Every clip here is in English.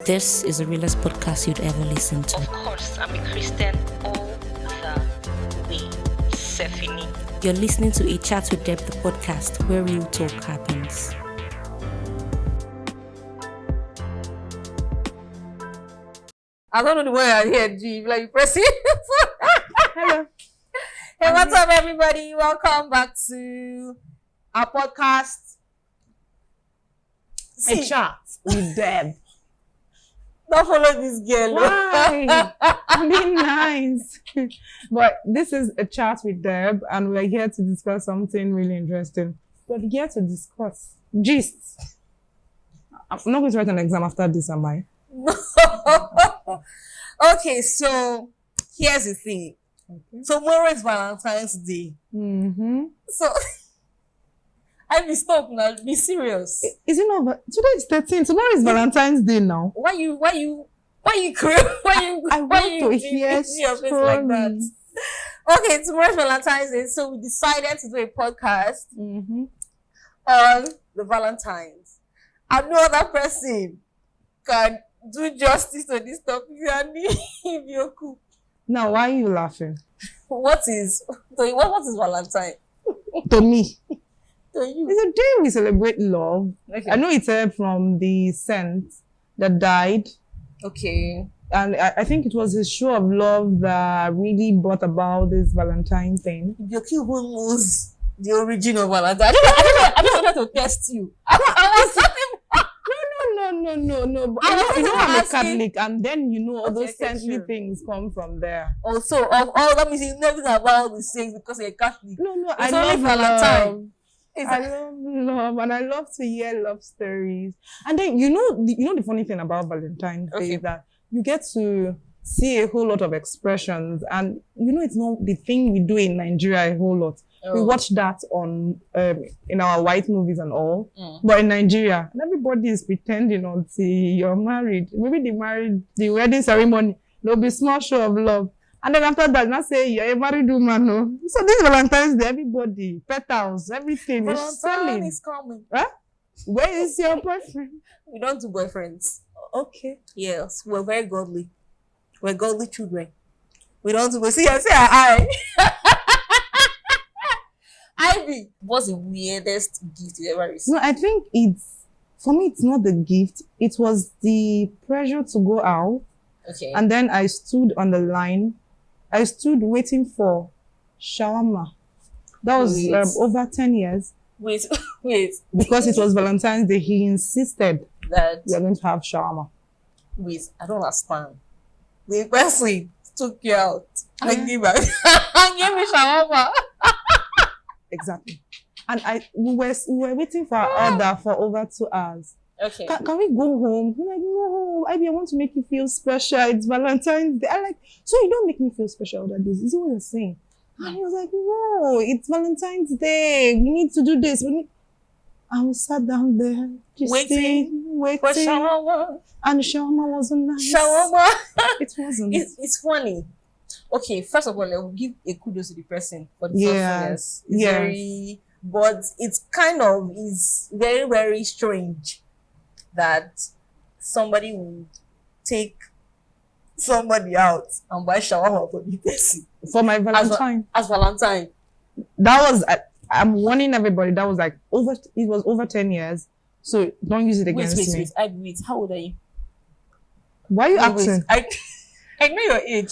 This is the realest podcast you'd ever listen to. Of course, I'm a Christian all the way. Stephanie. You're listening to A Chat with Deb, the podcast where real talk happens. I don't know the way I hear G. Like press it. Hello. Hey, what's up, everybody? Welcome back to our podcast. A Chat with Deb. Don't follow this girl. Why? Be nice. But this is A Chat with Deb, and we're here to discuss something really interesting. We're here to discuss gist. I'm not going to write an exam after this, am I? Okay, so here's the thing. Okay. Tomorrow is Valentine's Day. Mm-hmm. So I be stop now. Be serious. Is it not? Today is 13. Tomorrow is Valentine's Day now. Why you I why want you to hear your face like that? stories. Okay, tomorrow's Valentine's Day, so we decided to do a podcast Mm-hmm. on the Valentines. And no other person can do justice to this topic than Ibioku. Now, why are you laughing? What is Valentine To me, to you? it's a day we celebrate love. Okay. I know it's from the saint that died. Okay. And I think it was his show of love that really brought about this Valentine thing. Ibioku who knows the origin of Valentine. I don't know to test you. I was No. But I was you know I'm a asking- Catholic, and then you know all those Okay, saintly sure. things come from there. also of all that means you know everything about the saints because you're a Catholic. No, It's I only love Valentine. love. It's I love love, and I love to hear love stories. And then you know the funny thing about Valentine's Day Okay. is that you get to see a whole lot of expressions, and you know it's not the thing we do in Nigeria a whole lot. We watch that on in our white movies and all, but in Nigeria, and everybody is pretending until you're married. Maybe the wedding ceremony, there'll be small show of love. And then after that, not say you're a married woman, no. So this Valentine's Day, everybody, petals, everything is Valentine selling. is coming. Huh? Where is your boyfriend? We don't do boyfriends. Okay. Yes, we're very godly. We're godly children. We don't do see I. Ivy, what's the weirdest gift you ever received? No, I think for me, it's not the gift. It was the pressure to go out. Okay. And then I stood on the line. I stood waiting for shawarma. That was Wait. over 10 years. wait, Because it was Valentine's Day, he insisted that we are going to have shawarma. wait, I don't understand. The person took you out and gave me shawarma. Exactly. And we were waiting for our order for over 2 hours. Okay. Can we go home? He's like, no, I want to make you feel special. It's Valentine's Day. I'm like, so you don't make me feel special that this. Is what you're saying? And he was like, no, it's Valentine's Day. We need to do this. And we sat down there, just Waiting waiting. For shawarma. And the shawarma wasn't nice. Shawarma. It wasn't. It's funny. Okay, first of all, I will give a kudos to the person for the Yes, thoughtfulness. It's yes. very, but it's kind of is very, very strange that somebody will take somebody out and buy shawarma for the person For my Valentine. as Valentine. That was, I'm warning everybody, that was like it was over 10 years. So don't use it against me. Wait. How old are you? Why are you Wait, asking? I know your age.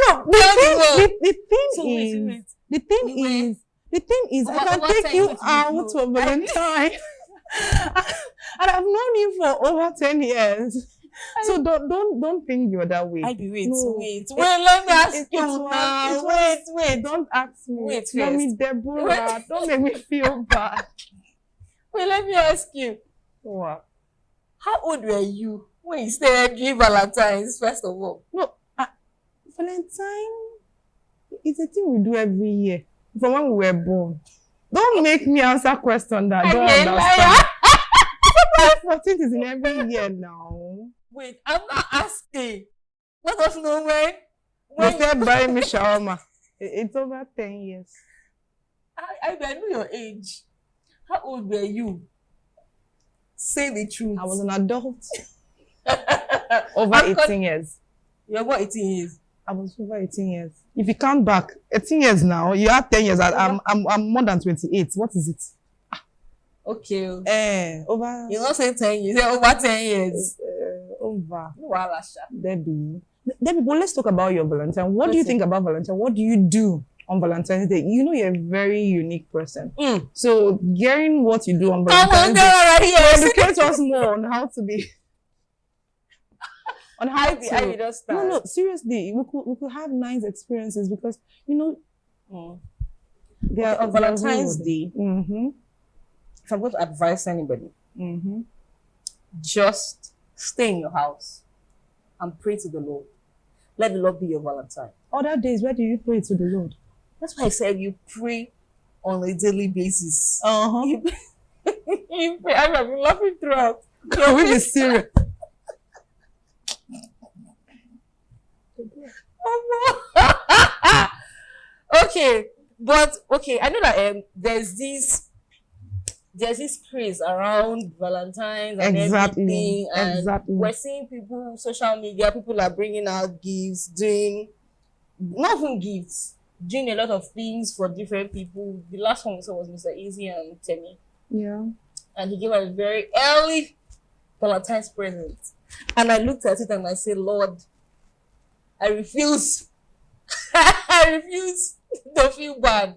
No. The Wait. thing is, Over I can 10 take you years, out you for Valentine. And I've known you for over 10 years. So don't think you're that way. Wait. No. Wait, let me ask It you was- now. it was- Wait. Don't ask me. Wait Mommy first. Deborah, don't make me feel bad. Wait, let me ask you. What? How old were you when you started doing Valentine's, first of all? No, Valentine is a thing we do every year from when we were born. Don't make me answer question that I don't Okay, understand. February 14th is in every year now. Wait, I'm not asking. Let us know when. You said buy me shawarma. It's over 10 years. I know your age. How old were you? Say the truth. I was an adult. Over 18 years. You're about 18 years. I was over 18 years. If you count back, 18 years now, you have 10 years. I'm more than 28. What is it? Okay. Over. You're not saying 10 years. You're over 10 years. Over. Wow, Debbie, but let's talk about your Valentine. What do you think about Valentine? What do you do on Valentine's Day? You know you're a very unique person. So, hearing what you do on Valentine's Day, educate us more on how to be. On how to just start. No, seriously, we could have nice experiences because you know on Valentine's Day. If I'm going to advise anybody, just stay in your house and pray to the Lord. Let the Lord be your Valentine. Other days, where do you pray to the Lord? That's why I said you pray on a daily basis. You pray. I've been laughing throughout. Can we be serious? Okay, I know that there's this craze around Valentine's and everything, and we're seeing people, social media, people are bringing out gifts, not even gifts, doing a lot of things for different people. The last one we saw was Mr. Easy and Temi. Yeah. And he gave a very early Valentine's present. And I looked at it and I said, Lord, I refuse. I refuse to feel bad.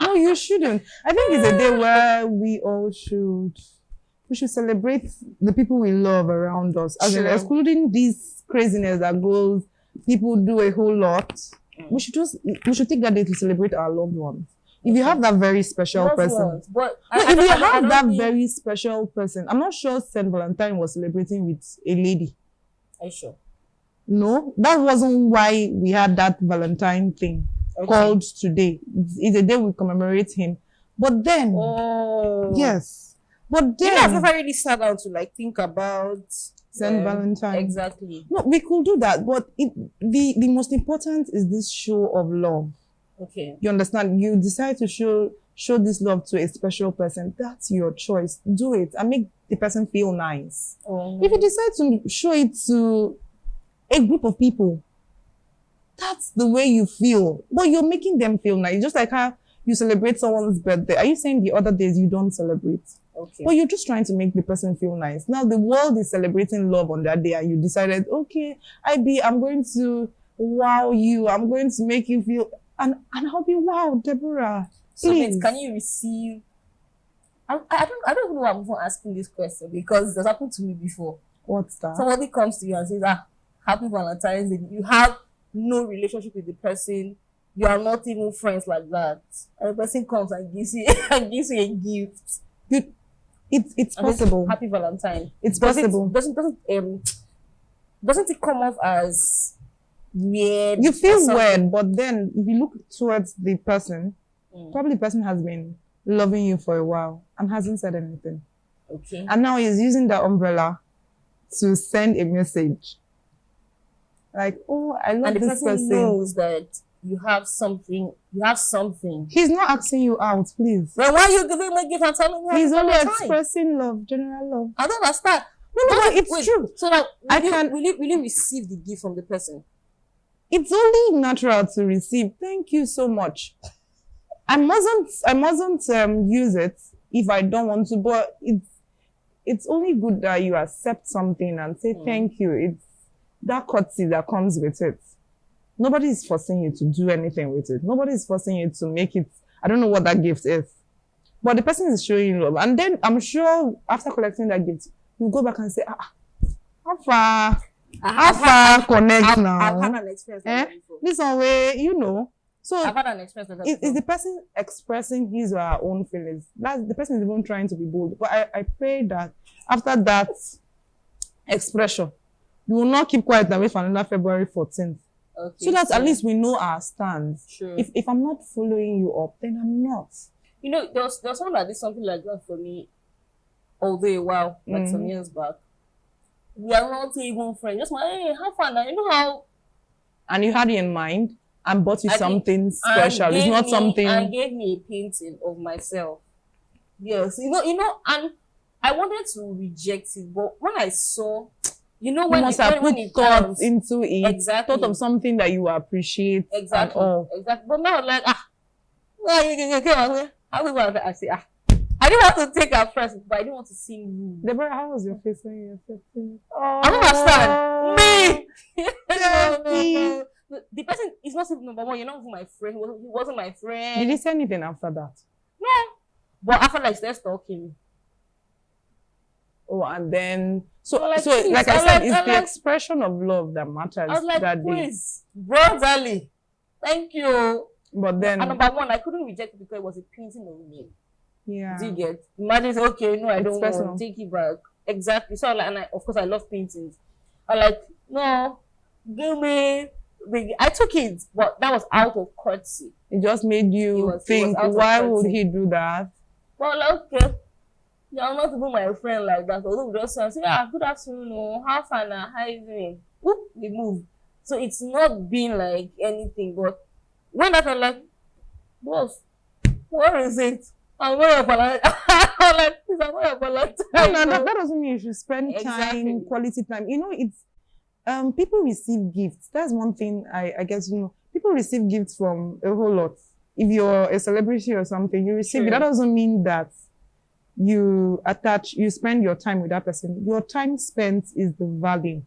No, you shouldn't. I think it's a day where we should celebrate the people we love around us. As in, excluding this craziness that goes, people do a whole lot. We should take that day to celebrate our loved ones. If you have that very special person. If you have that very special person, I'm not sure Saint Valentine was celebrating with a lady. Are you sure? No, that wasn't why we had that Valentine thing called today. It's a day we commemorate him. But then, yes. But then, I've never really sat down to think about Saint Valentine. Exactly. No, we could do that, but the most important is this show of love. Okay. You understand? You decide to show this love to a special person. That's your choice. Do it and make the person feel nice. If you decide to show it to a group of people, that's the way you feel. But you're making them feel nice. Just like how you celebrate someone's birthday. Are you saying the other days you don't celebrate? Okay. But you're just trying to make the person feel nice. Now the world is celebrating love on that day and you decided, okay, I'm going to wow you. I'm going to make you feel... And I'll be, wow, Deborah, please. So can you receive... I don't know why I'm even asking this question because it has happened to me before. What's that? Somebody comes to you and says, happy Valentine's Day. You have no relationship with the person. You are not even friends like that. And the person comes and gives you a gift. It's possible. Happy Valentine. It's possible. Doesn't it come off as weird? You feel weird, but then if you look towards the person, probably the person has been loving you for a while and hasn't said anything. Okay. And now he's using that umbrella to send a message. Like, oh, I love this person. And the person knows that you have something. He's not asking you out, please. Well, why are you giving me a gift and telling me? He's only expressing love, general love. I don't understand. No, but it's true. So now, will you receive the gift from the person? It's only natural to receive. Thank you so much. I mustn't use it if I don't want to, but it's only good that you accept something and say thank you. It's that courtesy that comes with it. Nobody is forcing you to do anything with it. Nobody is forcing you to make it. I don't know what that gift is. But the person is showing you love. And then I'm sure after collecting that gift, you go back and say, how far connect now? I've had an experience like that before. This one way, So I've had an experience like that before. Is the person expressing his or her own feelings? The person is even trying to be bold. But I pray that after that expression, you will not keep quiet and wait for another February 14th. Okay, so that at least we know our stance. Sure. If I'm not following you up, then I'm not. There was someone that did something like that for me although a while, like some years back. We are not even friends. Just hey, have fun now. You know how? And you had it in mind and bought you something special. It's not something. And gave me a painting of myself. Yes, and I wanted to reject it, but when I saw You know You when must it, have when put it thought comes. into it. Exactly. Thought of something that you appreciate. Exactly. And all. Exactly. But now like I say I didn't want to take her first, but I didn't want to seem rude. Deborah, how was your face when you were 15? I don't understand. Me. Debbie. No. The person is not even number one. You're not even my friend. He wasn't my friend. Did he say anything after that? No. But after like they're stalking. Oh, and then so please, like I said, it's the expression of love that matters. I was like, that please, brotherly, thank you. But then, and number one, I couldn't reject it because it was a painting of me. Yeah. Do you get? Imagine, okay, no, I don't personal. want to take it back. Exactly. So like, and of course, I love paintings. I like, no, give me. I took it, but that was out of courtesy. It just made you think, why would he do that? Well, okay. You're not even my friend like that. Although we just say, good afternoon, oh, how far now? How you doing? Whoop, we move. So it's not been like anything, but when I felt like, boss, what is it? I'm going to apologize. I'm like, please, I'm going to apologize. No, that doesn't mean you should spend time, quality time. You know, it's people receive gifts. That's one thing I guess, you know, people receive gifts from a whole lot. If you're a celebrity or something, you receive it. That doesn't mean that you spend your time with that person. Your time spent is the value.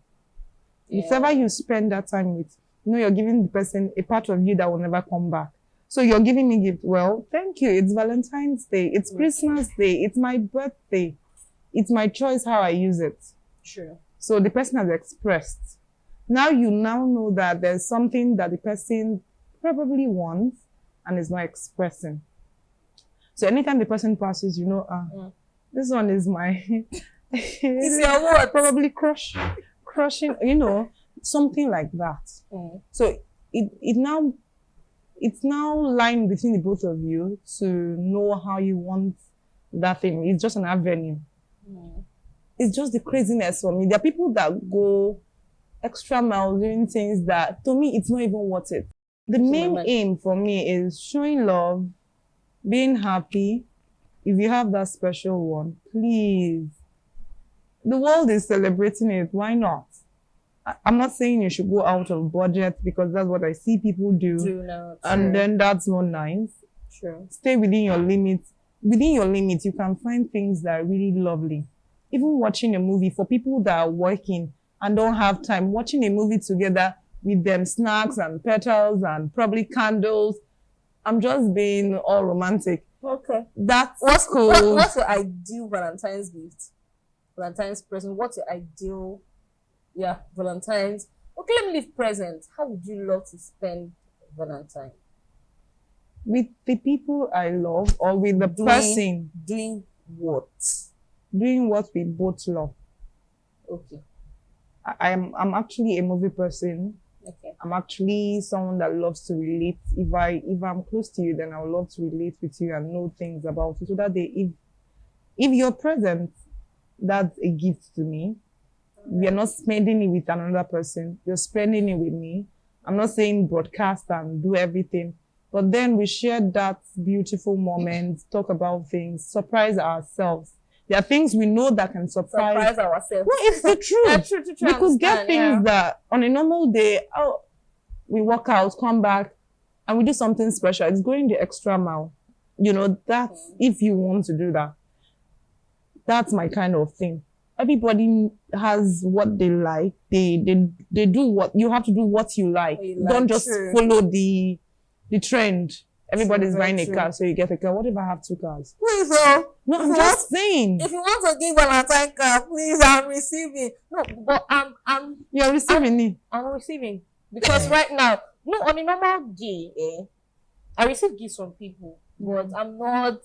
If ever you spend that time with, you know, you're giving the person a part of you that will never come back. So you're giving me gift. Well, thank you. It's Valentine's Day. It's Christmas Day. It's my birthday. It's my choice how I use it. Sure. So the person has expressed. Now you know that there's something that the person probably wants and is not expressing. So anytime the person passes, you know, this one is my, it's your what? Probably crushing, you know, something like that. So it's now lying between the both of you to know how you want that thing. It's just an avenue. It's just the craziness for me. There are people that go extra miles doing things that, to me, it's not even worth it. The main aim for me is showing love, being happy. If you have that special one, please. The world is celebrating it. Why not? I'm not saying you should go out of budget because that's what I see people do. Then that's not nice. Sure. Stay within your limits. Within your limits, you can find things that are really lovely. Even watching a movie, for people that are working and don't have time, watching a movie together with them snacks and petals and probably candles. I'm just being all romantic. Okay. That's cool. cool. What's your ideal Valentine's gift? Valentine's present. What's your ideal, Valentine's? Okay, let me leave present. How would you love to spend Valentine? With the people I love or with the person? Doing what? Doing what we both love. Okay. I'm actually a movie person. Okay. I'm actually someone that loves to relate. If I'm close to you, then I would love to relate with you and know things about you. So that if you're present, that's a gift to me. We are not spending it with another person. You're spending it with me. I'm not saying broadcast and do everything, but then we share that beautiful moment, talk about things, surprise ourselves. There are things we know that can surprise ourselves. No, it's the truth. True, we could get things that on a normal day, we work out, come back, and we do something special. It's going the extra mile. You know, that's if you want to do that. That's my kind of thing. Everybody has what they like. They do what you have to do. What you like. Don't just follow the trend. Everybody's buying a car, so you get a car. What if I have 2 cars? Please, no, I'm just saying. If you want to give Valentine car, please, I'm receiving. No, but You're receiving me. I'm receiving because right now, no, on a normal day, I receive gifts from people, but I'm not.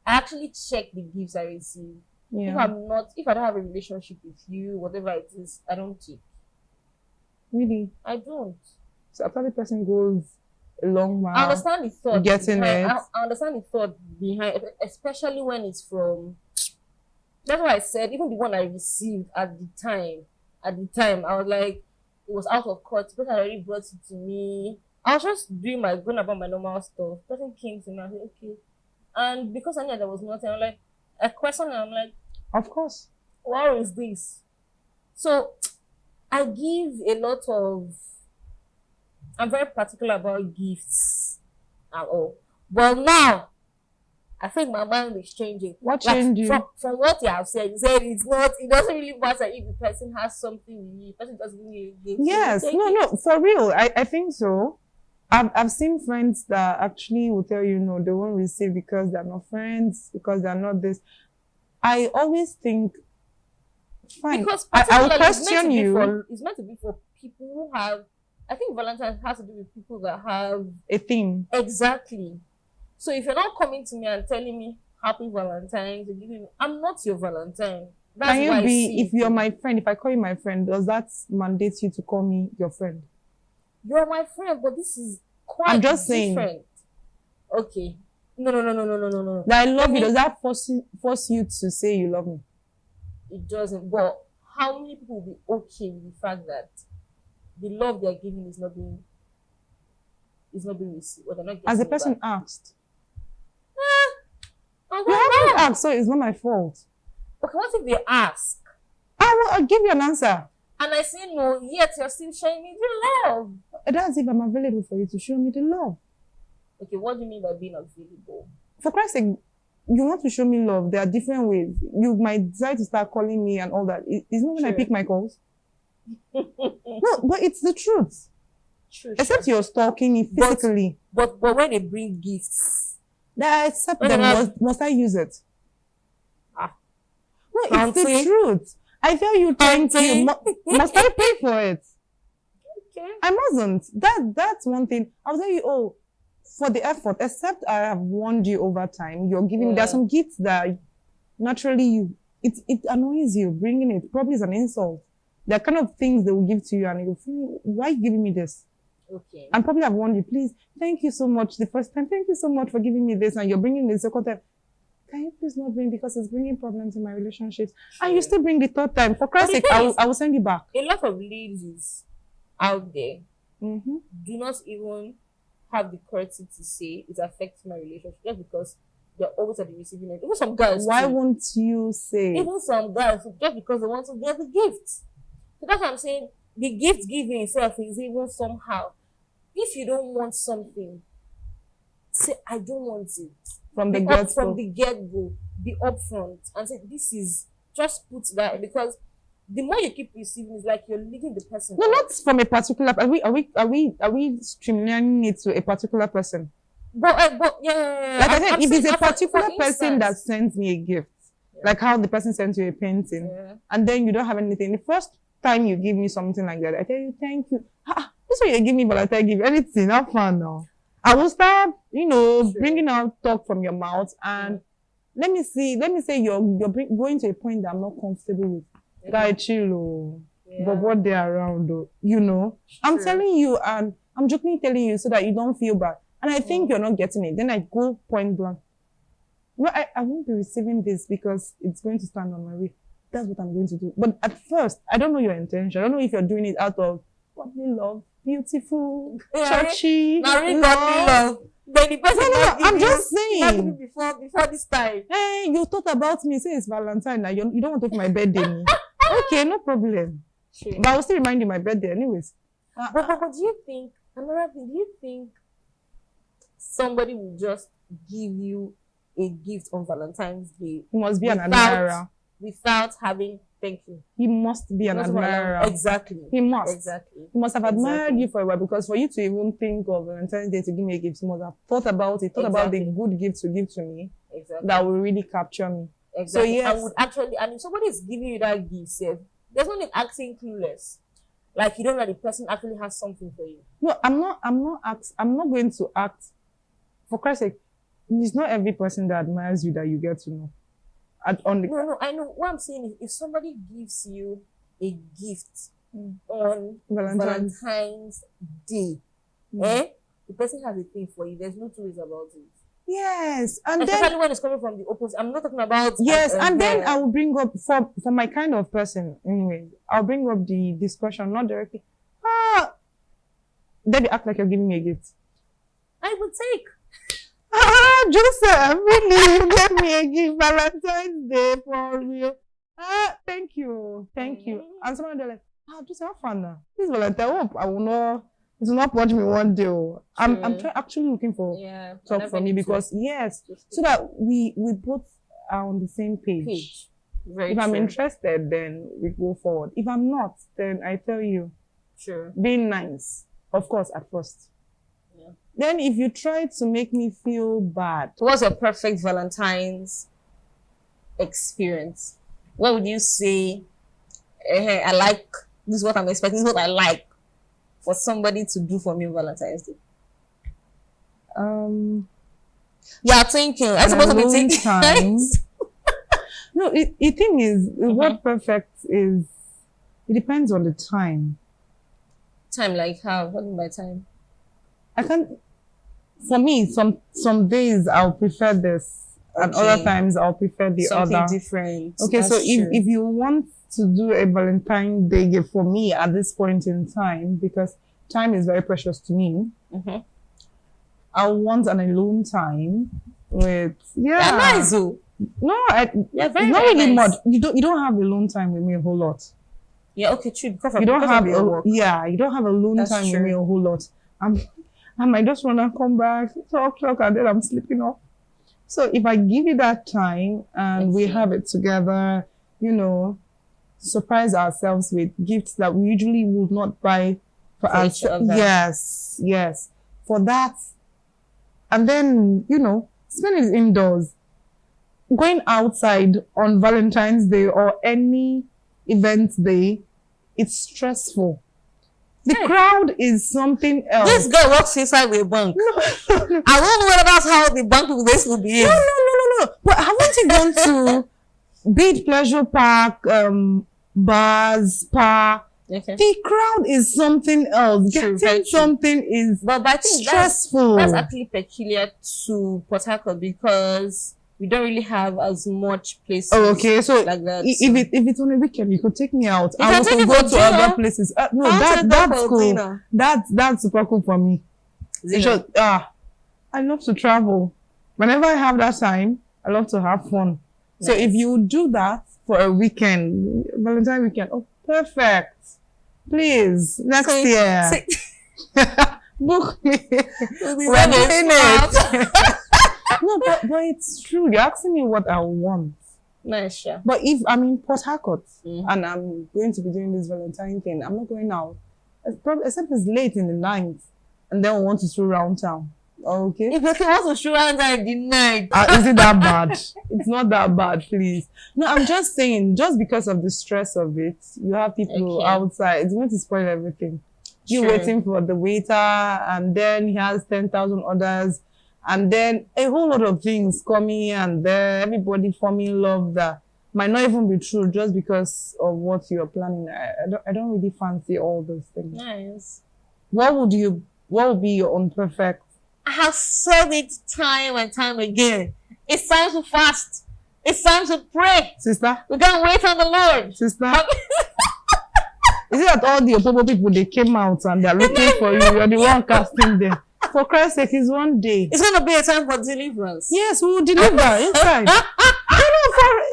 I actually check the gifts I receive. Yeah. If I don't have a relationship with you, whatever it is, I don't take. Really? I don't. So after the person goes a long while, I understand the thought. Getting it. I understand the thought behind it, especially when it's from. That's why I said even the one I received at the time, I was like, it was out of court because I already brought it to me. I was just going about my normal stuff. Person came to me, I said, okay. And because I knew there was nothing, I'm like, a question, and I'm like, of course. What is this? So I give a lot of. I'm very particular about gifts and all. But now, I think my mind is changing. What changed you? From what you have said, you said it's not. It doesn't really matter if the person has something with you. The person doesn't give you a gift. Yes, no, for real. I think so. I've seen friends that actually will tell you no, they won't receive because they're not friends, because they're not this. I always think, fine. Because I will question it's meant to be for people who have. I think Valentine has to do with people that have a theme. Exactly. So if you're not coming to me and telling me happy Valentine's, I'm not your Valentine. That's Can you why be, if you're my friend, if I call you my friend, does that mandate you to call me your friend? You're my friend, but this is quite I'm just different. saying. Okay. No. That I love you, does that force you to say you love me? It doesn't. But how many people will be okay with the fact that the love they're giving is not being received, or they're not getting As the it person back? asked. I You don't haven't know. asked, so it's not my fault. Okay, what if they ask I'll give you an answer. and I say no, yet you're still showing me the love? That's if I'm available for you to show me the love. Okay, what do you mean by being available? For Christ's sake, you want to show me love. There are different ways. You might decide to start calling me and all that. It's not when I True. pick my calls. No, but it's the truth. True. Except you're stalking me physically. But when they bring gifts, That I accept No, them. no. Must I use it? Ah. No, it's the Auntie. truth. I tell you, thank Auntie. you. Must I pay for it? okay. I mustn't. That's one thing. I'll tell you, oh, for the effort, except I have warned you over time, you're giving, there are some gifts that naturally it annoys you, bringing it. Probably is an insult. There are kind of things they will give to you and you feel, why are you giving me this? Okay. And probably I've warned you, please, thank you so much the first time, thank you so much for giving me this, and you're bringing the second time. Can you please not bring, because it's bringing problems in my relationships. And you still bring the third time. For Christ's sake, I will send you back. A lot of ladies out there Mm-hmm. do not even have the courtesy to say it affects my relationship just because they're always at the receiving end. Even some guys. Why too. won't you say? Even some guys just because they want to get the gift. So that's what I'm saying. The gift giving itself is even somehow. If you don't want something, say I don't want it. From the Be get from the get-go, be upfront and say this is just put that, because the more you keep receiving, it's like you're leading the person. No, out. not from a particular. Are we streamlining it to a particular person? But yeah. Like I said, if it's a for particular person that instance, sends me a gift, like how the person sent you a painting, and then you don't have anything. The first time you give me something like that, I tell you thank you. This way you give me Valentine gift, anything, have fun now. I will start, bringing out talk from your mouth, and let me say you're going to a point that I'm not comfortable with. Guy, chill, but what they're around, I'm telling you, and I'm jokingly telling you so that you don't feel bad. And I think you're not getting it. Then I go point blank. Well, I won't be receiving this because it's going to stand on my way. That's what I'm going to do. But at first, I don't know your intention. I don't know if you're doing it out of godly love, beautiful, churchy, love. Then the person I'm just saying. Before this time. Hey, you thought about me. Say it's Valentine. Now you don't want to take my birthday. Okay, no problem. Sure. But I will still remind you my birthday anyways. But do you think, another thing, do you think somebody will just give you a gift on Valentine's Day? He must be an admirer. Without having thank you. He must be an admirer. Exactly. He must. Exactly. He must have admired you for a while, because for you to even think of Valentine's Day to give me a gift, you must have thought about it, about the good gift to give to me that will really capture me. Exactly. So yes. And would actually, and if somebody is giving you that gift, there's no need acting clueless. Like you don't know the person actually has something for you. No, I'm not going to act. For Christ's sake, it's not every person that admires you that you get to know. No, I know. What I'm saying is, if somebody gives you a gift on Valentine's Day, the person has a thing for you. There's no two ways about it. Yes, and especially then when it's coming from the opposite. I'm not talking about and then I will bring up for my kind of person. Anyway, I'll bring up the discussion, not directly. Debbie, act like you're giving me a gift. I would take. Joseph, really, you gave me a gift Valentine's Day for real. Thank you. And someone they're like, just have fun now. This Valentine, I hope I will not. It will not punch me one day. I'm actually looking for talk from you because yes, so that we both are on the same page. Very if I'm interested, then we go forward. If I'm not, then I tell you, being nice, of course, at first. Yeah. Then if you try to make me feel bad, what's your perfect Valentine's experience? What would you say? I like this is what I'm expecting. This is what I like for somebody to do for me on Valentine's Day. Yeah, thinking. I'm supposed to be thinking. Time. No, the thing is, what perfect is, it depends on the time. Time like how? What do you mean by time? I can't, for me, some days I'll prefer this, and other times I'll prefer the something other. Different. Okay, that's so if you want to do a Valentine's Day gift for me at this point in time, because time is very precious to me, I want an alone time with, nice. No, it's not really much. You don't have alone time with me a whole lot. Yeah, okay, true. You don't have alone time with me a whole lot. I might just wanna come back, talk, and then I'm sleeping off. So if I give you that time and we have it together, surprise ourselves with gifts that we usually would not buy for ourselves. Yes. For that. And then, spend it indoors. Going outside on Valentine's Day or any event day, it's stressful. The crowd is something else. This girl works inside with a bank. No. I don't know whether that's how the bank will basically behave. No. But haven't you gone to beach pleasure park, bars, spa? Okay. The crowd is something else. Getting something is but I think stressful. That's actually peculiar to Port Harcourt because we don't really have as much places. Oh, okay. So like that. If it's on a weekend, you could take me out. I will go to other places. No, that's cool. Dinner. That's super cool for me. Just, I love to travel. Whenever I have that time, I love to have fun. Nice. So if you do that for a weekend, Valentine weekend, perfect. Please, next year. Book me. We're doing it. No, but it's true. You're asking me what I want. Nice, sure. But if I'm in Port Harcourt and I'm going to be doing this Valentine thing, I'm not going out. Except it's late in the night and then we want to stroll around town. Okay? If you want to stroll around town in the night. Is it that bad? It's not that bad, please. No, I'm just saying, just because of the stress of it, you have people outside. It's going to spoil everything. You're waiting for the waiter and then he has 10,000 orders. And then a whole lot of things coming and there, everybody forming love that might not even be true just because of what you're planning. I don't really fancy all those things. Nice. What would be your own perfect? I have said it time and time again. It's time to fast. It's time to pray. Sister? We gotta wait on the Lord. Sister? Is it that all the Opobo people, they came out and they're looking for you? You're the one casting them. For Christ's sake, it's one day. It's going to be a time for deliverance. Yes, we will deliver inside.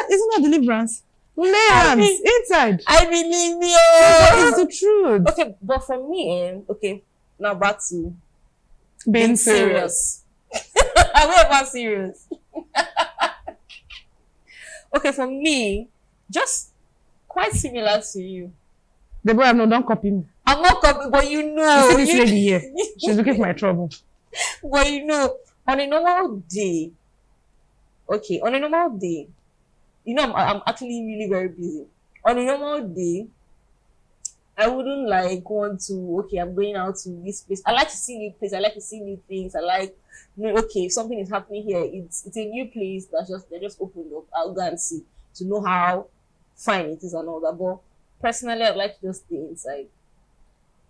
It's not deliverance. Lay hands inside. I believe you. It's the truth. Okay, but for me, now back to being serious. I'm not serious. Okay, for me, just quite similar to you. Deborah, no, don't copy me. I'm not copying, but you know. You see this lady here? She's looking for my trouble. But on a normal day, I'm actually really very busy. On a normal day, I wouldn't want to, I'm going out to this place. I like to see new places. I like to see new things. I like, if something is happening here, it's a new place they just opened up. I'll go and see to know how fine it is and all that. But personally, I'd like to just stay inside.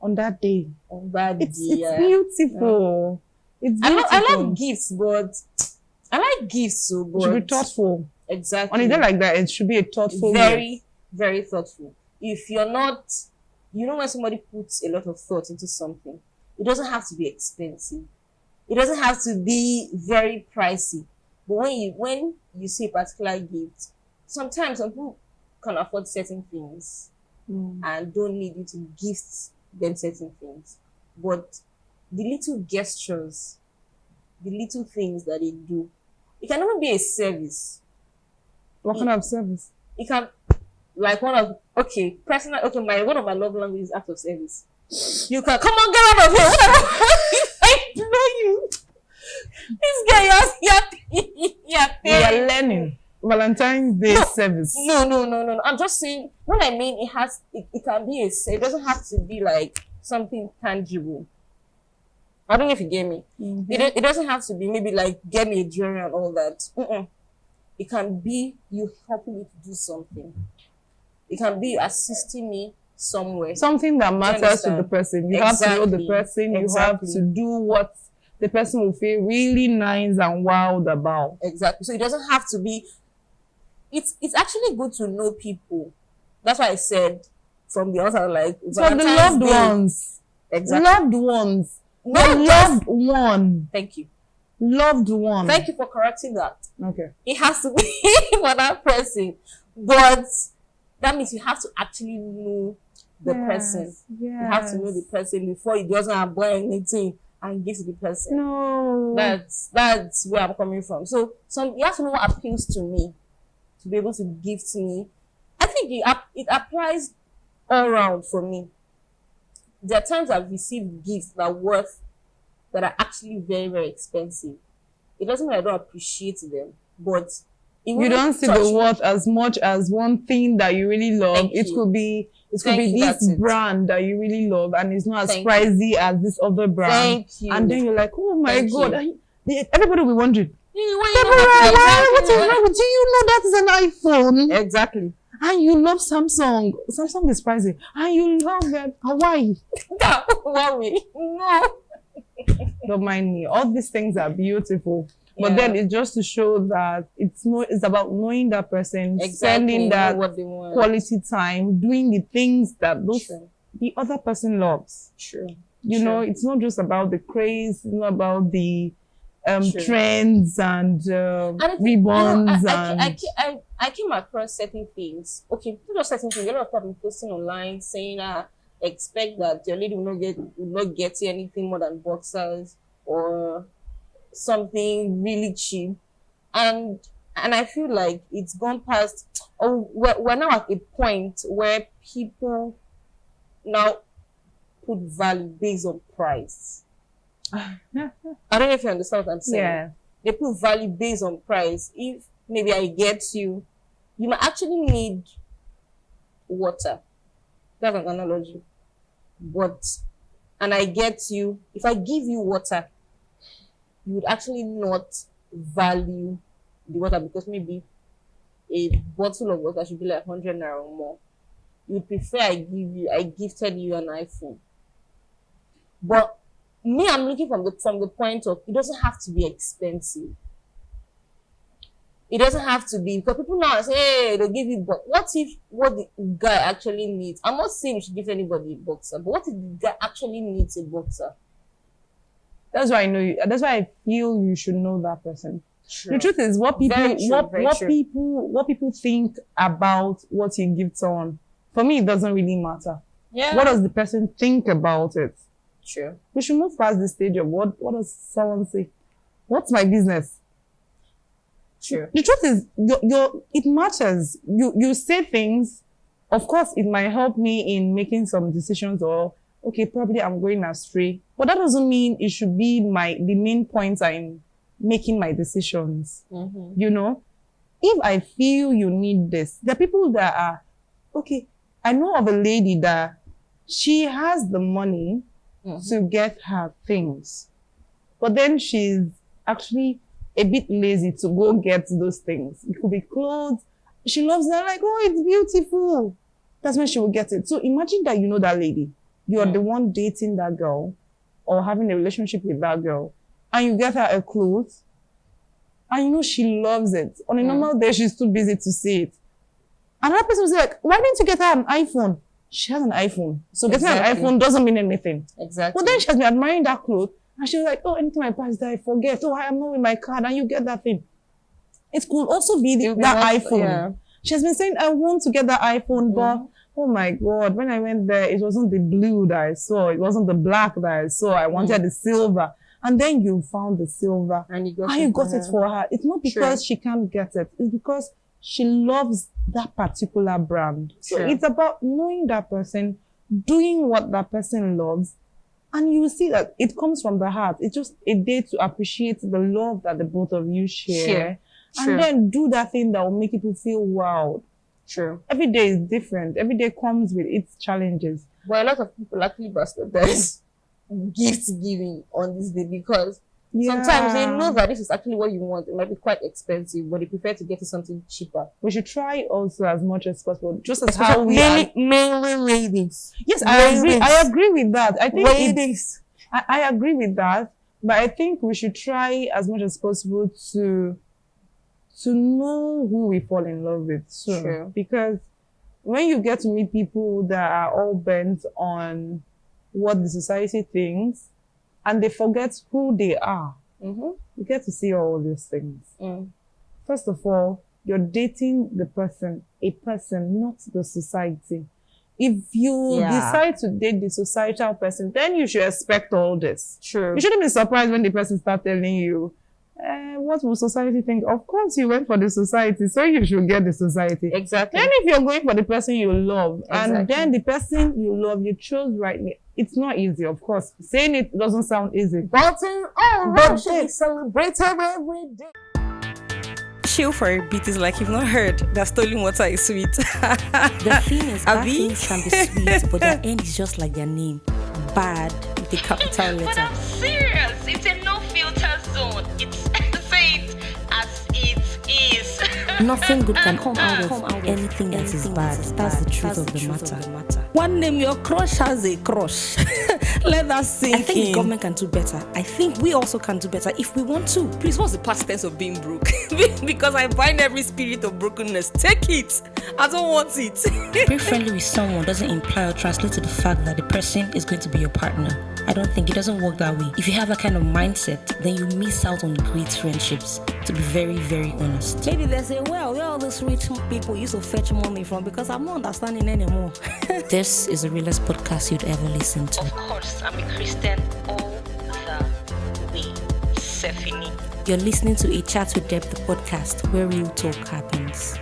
On that day. It's beautiful. Yeah. It's beautiful. I like gifts, but it should be thoughtful. Exactly. On a day like that, it should be a thoughtful. Very, very thoughtful. If you're not, when somebody puts a lot of thought into something, it doesn't have to be expensive. It doesn't have to be very pricey. But when you see a particular gift, sometimes some people can afford certain things and don't need you to gift them certain things. But the little gestures, the little things that they do, it can even be a service. What kind of service? It can, like one of one of my love languages is act of service. You can come on, get out of here. I know you. This guy, We are learning Valentine's Day service. No. I'm just saying, what I mean, it can be it doesn't have to be like something tangible. I don't know if you get me. It doesn't have to be maybe like get me a jewelry and all that. It can be you helping me to do something. It can be assisting me somewhere. Something that matters to the person. You have to know the person. You have to do what the person will feel really nice and wowed about. Exactly. So it doesn't have to be. It's actually good to know people. That's why I said from the outside, like from the loved ones. Exactly. Loved ones. Loved one. Thank you. Loved one. Thank you for correcting that. Okay. It has to be for that person, but that means you have to actually know the person. Yes. You have to know the person before he doesn't buy anything and give to the person. No. That's where I'm coming from. So you have to know what appeals to me to be able to gift me. I think it applies all around for me. There are times I've received gifts that are actually very, very expensive. It doesn't mean I don't appreciate them, but you don't see the worth as much as one thing that you really love. It could be this brand that you really love and it's not as pricey as this other brand. Thank you. And then you're like, oh my God. Everybody will be wondering, what is wrong with you? Do you know that is an iPhone? Exactly. And you love Samsung. Samsung is pricey. And you love Hawaii. Huawei. No. Don't mind me. All these things are beautiful. But then it's just to show that it's about knowing that person, spending that quality time, doing the things that the other person loves. You know, it's not just about the craze, it's not about the trends and ribbons. I came across certain things. Okay, not just certain things. A lot of people posting online saying, expect that your lady will not get you anything more than boxers or something really cheap, and I feel like it's gone past. We're now at a point where people now put value based on price. I don't know if you understand what I'm saying. Yeah. They put value based on price. If maybe I get you might actually need water. That's an analogy. And I get you, if I give you water, you would actually not value the water because maybe a bottle of water should be like 100 naira or more. You would prefer I gifted you an iPhone. But me, I'm looking from the point of it doesn't have to be expensive. It doesn't have to be, because people now say, hey, they'll give you, but what if what the guy actually needs? I'm not saying you should give anybody a boxer, but what if the guy actually needs a boxer? That's why I feel you should know that person. True. The truth is, what people think about what you give someone, for me, it doesn't really matter. Yeah. What does the person think about it? True. We should move past the stage of what does someone say? What's my business? True. The truth is, it matters. You say things. Of course, it might help me in making some decisions, or okay, probably I'm going astray. But that doesn't mean it should be the main points in making my decisions. Mm-hmm. You know, if I feel you need this, there are people that are okay. I know of a lady that she has the money to get her things, but then she's actually a bit lazy to go get those things. It could be clothes. She loves them, like, oh, it's beautiful. That's when she will get it. So imagine that you know that lady. You're the one dating that girl or having a relationship with that girl, and you get her a clothes, and you know she loves it. On a normal day, she's too busy to see it. Another person will say, like, why didn't you get her an iPhone? She has an iPhone. So getting an iPhone doesn't mean anything. Exactly. But then she has been admiring that clothes. And she was like, oh, anytime I pass that, I forget. Oh, I am not with my card. And you get that thing. It could also be that iPhone. Yeah. She has been saying, I want to get that iPhone, but oh my God, when I went there, it wasn't the blue that I saw. It wasn't the black that I saw. I wanted the silver. And then you found the silver. And you got it for her. It's not because she can't get it. It's because she loves that particular brand. So it's about knowing that person, doing what that person loves, and you will see that it comes from the heart. It's just a day to appreciate the love that the both of you share. And then do that thing that will make people feel wow. True. Every day is different. Every day comes with its challenges. But a lot of people actually bastardize gift giving on this day because sometimes they know that this is actually what you want. It might be quite expensive, but they prefer to get you something cheaper. We should try also as much as possible. Just as how we mainly ladies. Yes, I agree with that. I think ladies. I agree with that, but I think we should try as much as possible to know who we fall in love with soon. True. Because when you get to meet people that are all bent on what the society thinks, and they forget who they are, you get to see all these things. First of all, you're dating a person, not the society. If you decide to date the societal person, then you should expect all this. True. You shouldn't be surprised when the person starts telling you, what will society think? Of course you went for the society, so you should get the society. Exactly. Then if you're going for the person you love, and then the person you love, you chose rightly, it's not easy, of course. Saying it doesn't sound easy. But should be celebrated every day. Chill for a bit is like you've not heard that stolen water is sweet. The thing is, bad things can be sweet, but their end is just like their name. Bad with a capital letter. But I'm serious. It's a no-filter zone. It's say it as it is. Nothing good can come out of anything that is bad. That's the truth of the matter. One name, your crush has a crush. Let that sink in. I think the government can do better. I think we also can do better if we want to. Please, what's the past tense of being broke? Because I bind every spirit of brokenness. Take it. I don't want it. Being friendly with someone doesn't imply or translate to the fact that the person is going to be your partner. I don't think it doesn't work that way. If you have that kind of mindset, then you miss out on great friendships, to be very, very honest. Maybe they say, well, where all those rich people used to fetch money from, because I'm not understanding anymore. This is the realest podcast you'd ever listen to. Of course, I'm a Christian all the way. Stephanie. You're listening to A Chat with Deb, the podcast where real talk happens.